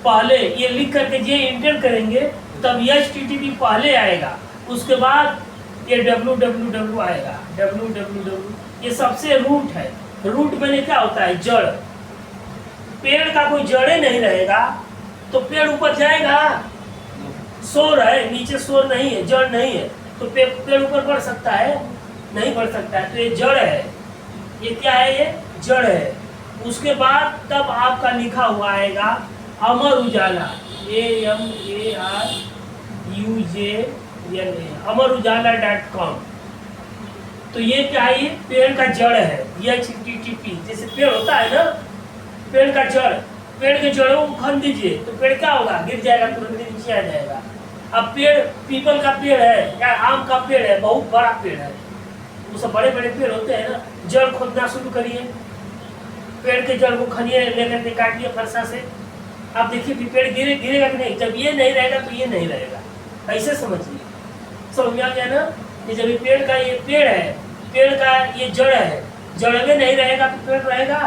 पहले ये लिख करके जे इंटर करेंगे तब HTTP पहले आएगा, उसके बाद ये www आएगा। www ये सबसे रूट है। रूट मैंने क्या होता है, जड़। पेड़ का कोई जड़े नहीं रहेगा तो पेड़ ऊपर जाएगा, सोर है, नीचे सोर नहीं है, जड़ नहीं है, तो पेड़ ऊपर बढ़ सकता है, नहीं बढ़ सकता है। तो ये जड़ है, ये क्या है, ये जड़ है। उसके बाद तब आपका लिखा हुआ आएगा अमर उजाला, AMARUJLA amarujala.com। तो ये क्या है, ये पेड़ का जड़ है। HTTP जैसे पेड़ होता है ना, पेड़ का जड़, पेड़ के जड़ों को खन दीजिए तो पेड़ क्या होगा, गिर जाएगा, तुरंत नीचे आ जाएगा। अब पेड़ पीपल का पेड़ है या आम का पेड़ है, बहुत बड़ा पेड़ है, वो सब बड़े बड़े पेड़ होते हैं ना, जड़ खोदना शुरू करिए, पेड़ के जड़ को खनिए, लेकर के काटिए फरसा से। आप देखिए कि पेड़ गिरेगा कि नहीं। जब ये नहीं रहेगा तो ये नहीं रहेगा, ऐसे समझिए। समझ में आ गया ना। ये जब पेड़ का ये पेड़ है, पेड़ का ये जड़ है, जड़ में नहीं रहेगा तो पेड़ रहेगा।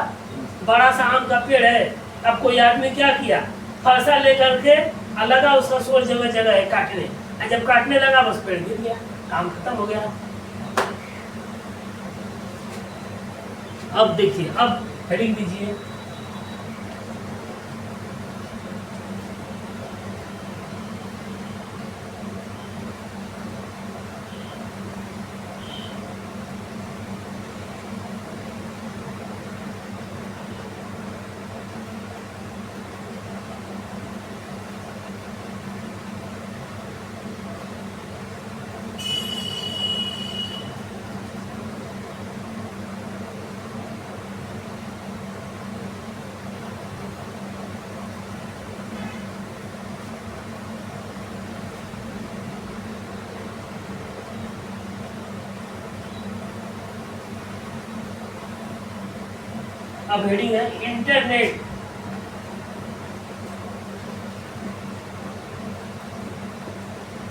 बड़ा सा आम का पेड़ है, अब कोई आदमी क्या किया, फरसा लेकर के लगा, उसका सोल जगह जगह है काटने, जब काटने लगा बस पेड़ गिर गया, काम खत्म हो गया। अब देखिए, अब हेडिंग दीजिए, अब हेडिंग है इंटरनेट।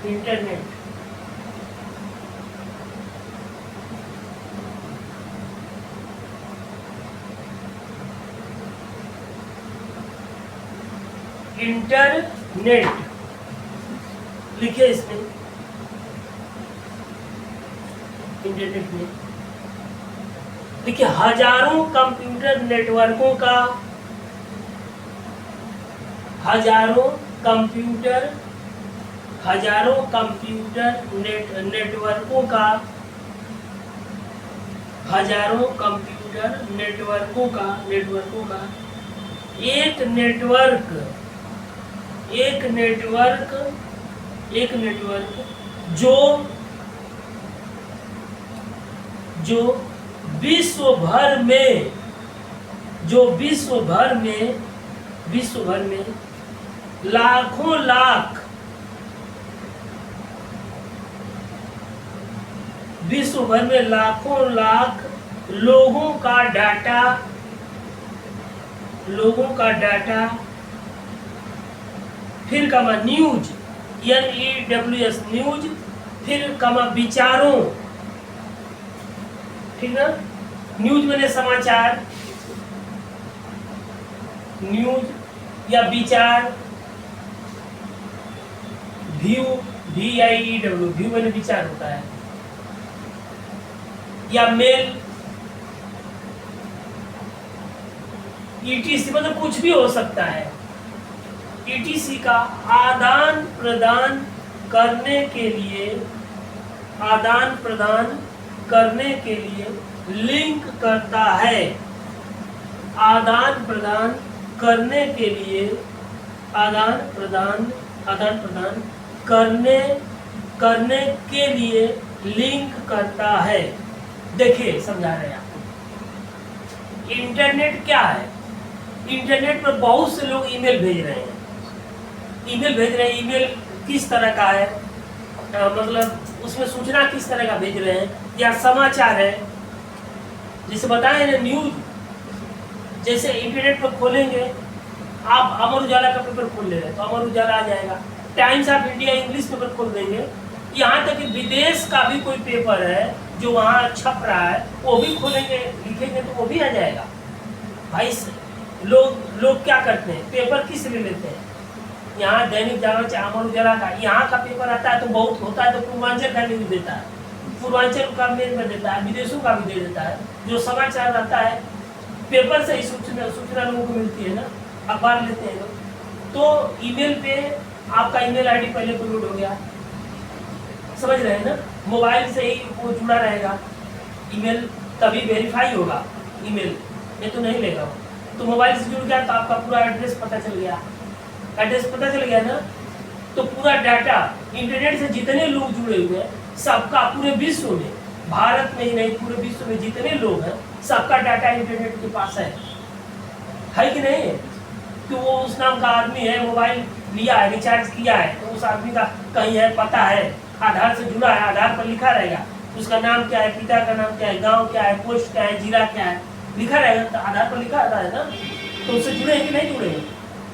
इंटरनेट इंटरनेट लिखे इसमें, इंटरनेट में देखिए हजारों कंप्यूटर नेटवर्कों का, हजारों कंप्यूटर नेटवर्कों का, हजारों कंप्यूटर नेटवर्कों का एक नेटवर्क जो विश्व भर में लाखों लाख लोगों का डाटा फिर कमा न्यूज, NEWS न्यूज, फिर कमा विचारों, ठीक ना, न्यूज मैंने समाचार, न्यूज या विचार, VIEW मैंने विचार होता है, या मेल, ETC मतलब कुछ भी हो सकता है। ETC का आदान प्रदान करने के लिए लिंक करता है, आदान प्रदान करने के लिए लिंक करता है। देखिए समझा रहे हैं आपको। इंटरनेट क्या है? इंटरनेट पर बहुत से लोग ईमेल भेज रहे हैं। ईमेल किस तरह का है, मतलब उसमें सूचना किस तरह का भेज रहे हैं, या समाचार है, जैसे बताए ना न्यूज, जैसे इंटरनेट पर खोलेंगे आप, अमर उजाला का पेपर खोल ले रहे हैं तो अमर उजाला आ जाएगा, times of India English paper खोल देंगे, यहाँ तक कि विदेश का भी कोई पेपर है जो वहाँ छप रहा है वो भी खोलेंगे, लिखेंगे तो वो भी आ जाएगा। भाई लोग क्या करते हैं, पेपर किस लिए लेते हैं? यहाँ दैनिक जागरण चाहे अमर उजाला का, यहाँ का पेपर आता है तो बहुत होता है तो पूर्वांचल का न्यूज देता है, पूर्वांचल का मेल में देता है, विदेशों का भी दे देता है। जो समाचार रहता है पेपर से ही सूचना लोगों को मिलती है ना, अखबार लेते हैं लोग। तो ईमेल पे आपका ईमेल आईडी पहले अपलोड हो गया, समझ रहे हैं ना, मोबाइल से ही वो जुड़ा रहेगा, ईमेल तभी वेरीफाई होगा, ईमेल ये तो नहीं लेगा। तो मोबाइल से जुड़ गया तो आपका पूरा एड्रेस पता चल गया, ना, तो पूरा डाटा इंटरनेट से जितने लोग जुड़े हुए हैं सबका, पूरे विश्व में, भारत में ही नहीं पूरे विश्व में जितने लोग हैं सबका डाटा इंटरनेट के पास है कि नहीं है? कि वो उस नाम का आदमी है, मोबाइल लिया है, रिचार्ज किया है, तो उस आदमी का कहीं है, पता है, आधार से जुड़ा है, आधार पर लिखा रहेगा उसका नाम क्या है, पिता का नाम क्या है, गांव क्या है, पोस्ट क्या है, जिला क्या है, लिखा रहेगा, तो आधार पर लिखा रहता है ना, तो उससे जुड़े हैं कि नहीं जुड़े हैं?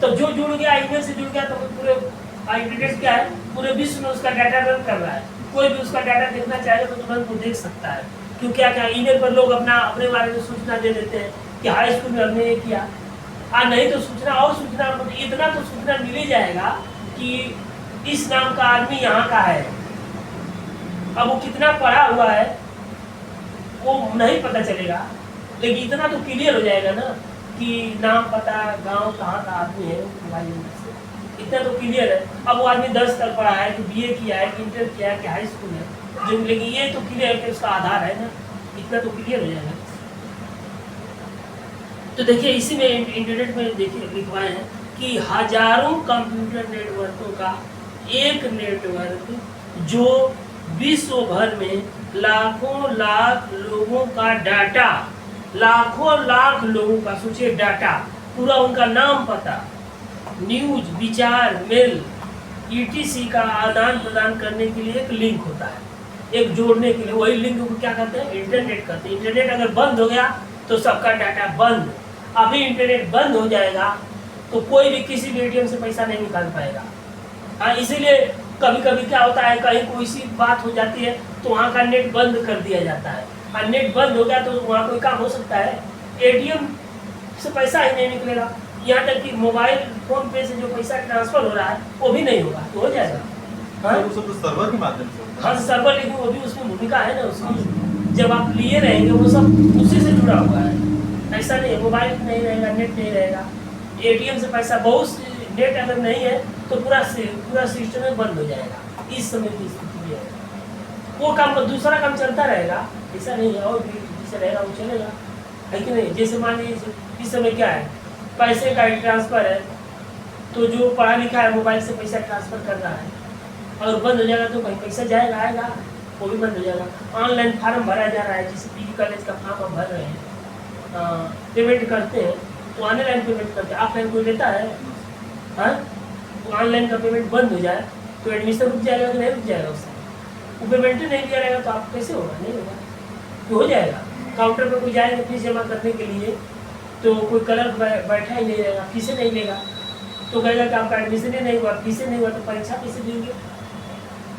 तो जो जुड़ गया, ईमेल से जुड़ गया, तो पूरे इंटरनेट क्या है, पूरे विश्व में उसका डाटा रन कर रहा है। कोई भी उसका डाटा देखना चाहेगा तो तुरंत वो देख सकता है। क्यों क्या ईमेल पर लोग अपने बारे में सूचना दे देते हैं कि हाई स्कूल में हमने ये किया, नहीं तो सूचना मतलब इतना तो सूचना मिल ही जाएगा कि इस नाम का आदमी यहाँ का है। अब वो कितना पढ़ा हुआ है वो नहीं पता चलेगा, लेकिन इतना तो क्लियर हो जाएगा ना कि नाम, पता, गांव, कहाँ का आदमी है, मोबाइल नंबर से, इतना तो क्लियर है। अब वो आदमी 10 तक पढ़ा है कि BA किया है कि इंटर किया है कि हाई स्कूल है, जो, लेकिन ये तो क्लियर है कि उसका आधार है ना, इतना तो क्लियर हो जाएगा। तो देखिए इसी में इंटरनेट में देखिए लिखवाए हैं कि हजारों कंप्यूटर नेटवर्कों का एक नेटवर्क जो विश्व भर में लाखों लाख लोगों का डाटा, लाखों लाख लोगों का, सोचिए डाटा, पूरा उनका नाम, पता, न्यूज, विचार, मेल, ETC का आदान प्रदान करने के लिए एक लिंक होता है, एक जोड़ने के लिए, वही लिंक को क्या कहते हैं, इंटरनेट कहते हैं। इंटरनेट अगर बंद हो गया तो सबका डाटा बंद। अभी इंटरनेट बंद हो जाएगा तो कोई भी किसी भी ATM से पैसा नहीं निकाल पाएगा। हाँ, इसीलिए कभी कभी क्या होता है, कहीं कोई सी बात हो जाती है तो वहाँ का नेट बंद कर दिया जाता है, और नेट बंद हो गया तो वहाँ कोई काम हो सकता है, ATM से पैसा ही नहीं निकलेगा। यहाँ तक कि मोबाइल फोन पे से जो पैसा ट्रांसफर हो रहा है वो भी नहीं होगा, तो हो जाएगा। हाँ सर वो सब तो सर्वर के माध्यम से होता है। हाँ सर्वर, लेकिन वो भी उसमें भूमिका है ना उसकी। जब आप लिए रहेंगे वो सब उसी से जुड़ा हुआ है, ऐसा नहीं है मोबाइल नहीं रहेगा, नेट नहीं रहेगा, एटीएम से पैसा बहुत नेट अगर नहीं है तो पूरा सिस्टम में बंद हो जाएगा। इस समय की स्थिति है, वो काम दूसरा काम चलता रहेगा, ऐसा नहीं है, और भी जैसे रहेगा वो चलेगा, है कि नहीं। जैसे मान लीजिए इस समय क्या है, पैसे का ट्रांसफर है, तो जो पढ़ा लिखा है मोबाइल से पैसा ट्रांसफर कर रहा है, और बंद हो जाएगा तो कहीं पैसा जाएगा आएगा, वो भी बंद हो जाएगा। ऑनलाइन फार्म भरा जा रहा है, जैसे पीजी कॉलेज का फॉर्म आप भर रहे हैं, पेमेंट करते हैं तो ऑनलाइन पेमेंट करते हैं, ऑफलाइन कोई लेता है? हाँ, तो ऑनलाइन का पेमेंट बंद हो जाए तो एडमिशन रुक जाएगा कि नहीं रुक जाएगा, उससे वो पेमेंट ही नहीं दिया रहेगा तो आप कैसे होगा, नहीं होगा, तो हो जाएगा। काउंटर पर कोई जाएगा फीस जमा करने के लिए तो कोई क्लर्क बैठा ही नहीं रहेगा, फीसें नहीं लेगा, तो कहेगा कि आपका एडमिशन ही नहीं हुआ, फीसें नहीं हुआ तो परीक्षा कैसे देंगे?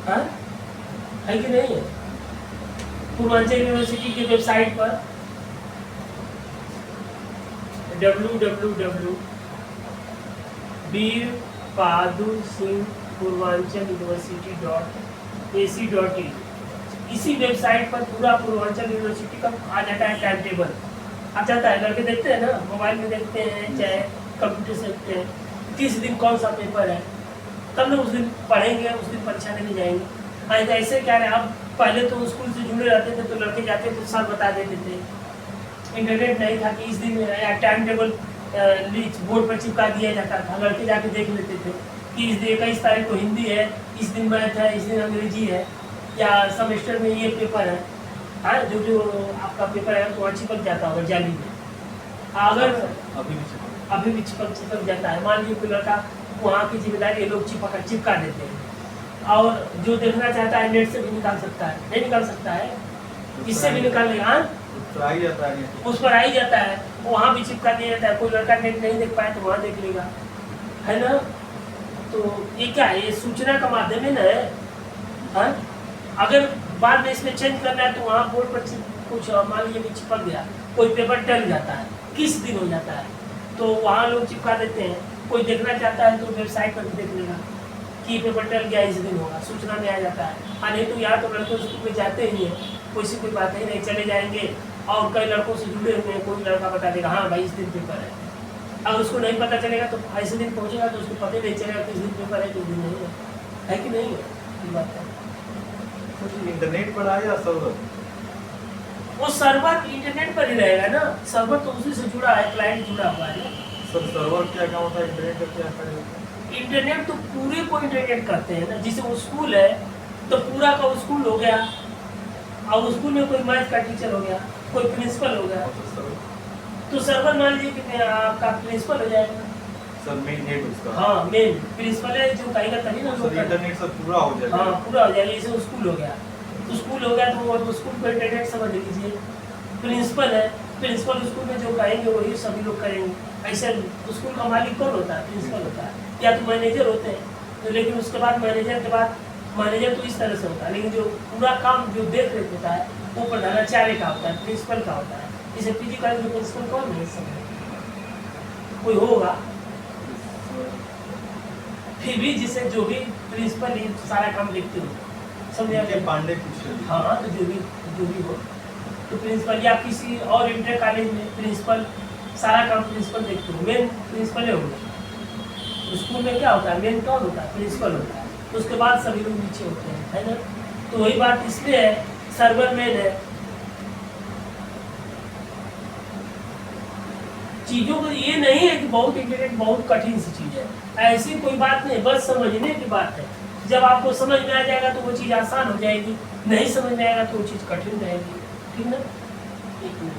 हाँ, है कि नहीं है। पूर्वांचल यूनिवर्सिटी की वेबसाइट पर www.veerbahadur-singh-purvanchal-university.ac.in इसी वेबसाइट पर पूरा पूर्वांचल यूनिवर्सिटी का आ जाता है टाइम टेबल, आ जाता है। लड़के देखते हैं ना, मोबाइल में देखते हैं चाहे कंप्यूटर से देखते हैं, किस दिन कौन सा पेपर है, तब ना उस दिन पढ़ेंगे, उस दिन परीक्षा देने जाएंगे। हाँ तो ऐसे क्या है, अब पहले तो स्कूल से जुड़े रहते थे तो लड़के जाते तो सर बता देते थे, इंटरनेट नहीं था कि इस दिन या टाइम टेबल बोर्ड पर चिपका दिया जाता था, लड़के जाके देख लेते थे कि इस दिन 21 तारीख को हिंदी है, इस दिन मैथ है, इस दिन अंग्रेजी है, या सेमेस्टर में ये पेपर है। हाँ, जो आपका पेपर है तो वहाँ चिपक जाता होगा जाली में, अगर अभी भी चिपक जाता है। मान लीजिए कोई लड़का, वहाँ की जिम्मेदारी ये लोग चिपका देते हैं, और जो देखना चाहता है नेट से भी निकाल सकता है, नहीं निकाल सकता है, इससे भी निकाल लेगा, उस पर आ ही जाता है, वहाँ भी चिपका दिया जाता है। कोई लड़का नेट नहीं देख पाए तो वहाँ देख लेगा, है ना। तो ये क्या है, ये सूचना का माध्यम है ना। हाँ, अगर बाद में इसमें चेंज करना है तो वहाँ बोर्ड पर कुछ मान लीजिए कि चिपक गया, कोई पेपर टल जाता है, किस दिन हो जाता है, तो वहाँ लोग चिपका देते हैं। कोई देखना चाहता है तो वेबसाइट पर भी देख लेगा कि पेपर टल गया, इस दिन होगा, सूचना में आ जाता है। हाँ, नहीं तो यहाँ तो लड़के स्कूल में जाते ही हैं, कोई सी कोई बात ही नहीं, चले जाएंगे और कई लड़कों से जुड़े हुए हैं, कोई लड़का बता देगा हाँ भाई इस दिन पेपर है। अगर उसको नहीं पता चलेगा तो ऐसे दिन पहुँचेगा तो उसको पता नहीं चलेगा किस दिन पेपर है, किस दिन नहीं है कि नहीं है, ये बात है। इंटरनेट पर आया या सर्वर? वो सर्वर इंटरनेट पर ही रहेगा ना, सर्वर तो उसी से जुड़ा है, क्लाइंट जुड़ा हुआ है ना। सर सर्वर क्या काम होता है, इंटरनेट का क्या कार्य होता है? इंटरनेट तो पूरे को इंटरनेट करते हैं ना, जैसे वो स्कूल है तो पूरा का वो स्कूल हो गया, और स्कूल में कोई मैथ का टीचर हो गया, कोई प्रिंसिपल हो गया, तो सर्वर मान लीजिए कि आपका प्रिंसिपल हो जाएगा। सर मेन हेड उसका? हाँ, मेन प्रिंसिपल है जो कहेगा तभी ना। सर इंटरनेट सब पूरा हो जाएगा? हाँ, पूरा हो जाएगा। जैसे स्कूल हो गया तो स्कूल हो गया तो वो स्कूल को इंटरनेट समझ लीजिए। प्रिंसिपल है, प्रिंसिपल स्कूल में जो कहेंगे वही सभी लोग करेंगे। ऐसे स्कूल का मालिक कौन होता है? प्रिंसिपल होता है, या तो मैनेजर होते हैं, तो लेकिन उसके बाद मैनेजर तो इस तरह से होता है, लेकिन जो पूरा काम जो देख रेख होता है वो प्रधानाचार्य का होता है, प्रिंसिपल का होता है। जैसे पीजी कॉलेज में प्रिंसिपल कौन है? कोई होगा, फिर भी जिसे जो भी प्रिंसिपल ही सारा काम देखते हो, समझे? पांडे। हाँ, तो जो भी हो तो प्रिंसिपल, या किसी और इंटर कॉलेज में प्रिंसिपल सारा काम प्रिंसिपल देखते हो, मेन प्रिंसिपल है होगा। स्कूल में क्या होता है, मेन कौन होता है? प्रिंसिपल होता है, उसके बाद सभी लोग नीचे होते हैं, है ना। तो वही बात इसलिए है, सर्वर मेन है। चीजों को ये नहीं है कि बहुत इंटरनेट बहुत कठिन सी चीज है, ऐसी कोई बात नहीं, बस समझने की बात है। जब आपको समझ में आ जाएगा तो वो चीज़ आसान हो जाएगी, नहीं समझ में आएगा तो वो चीज़ कठिन रहेगी, ठीक ना। एक मिनट।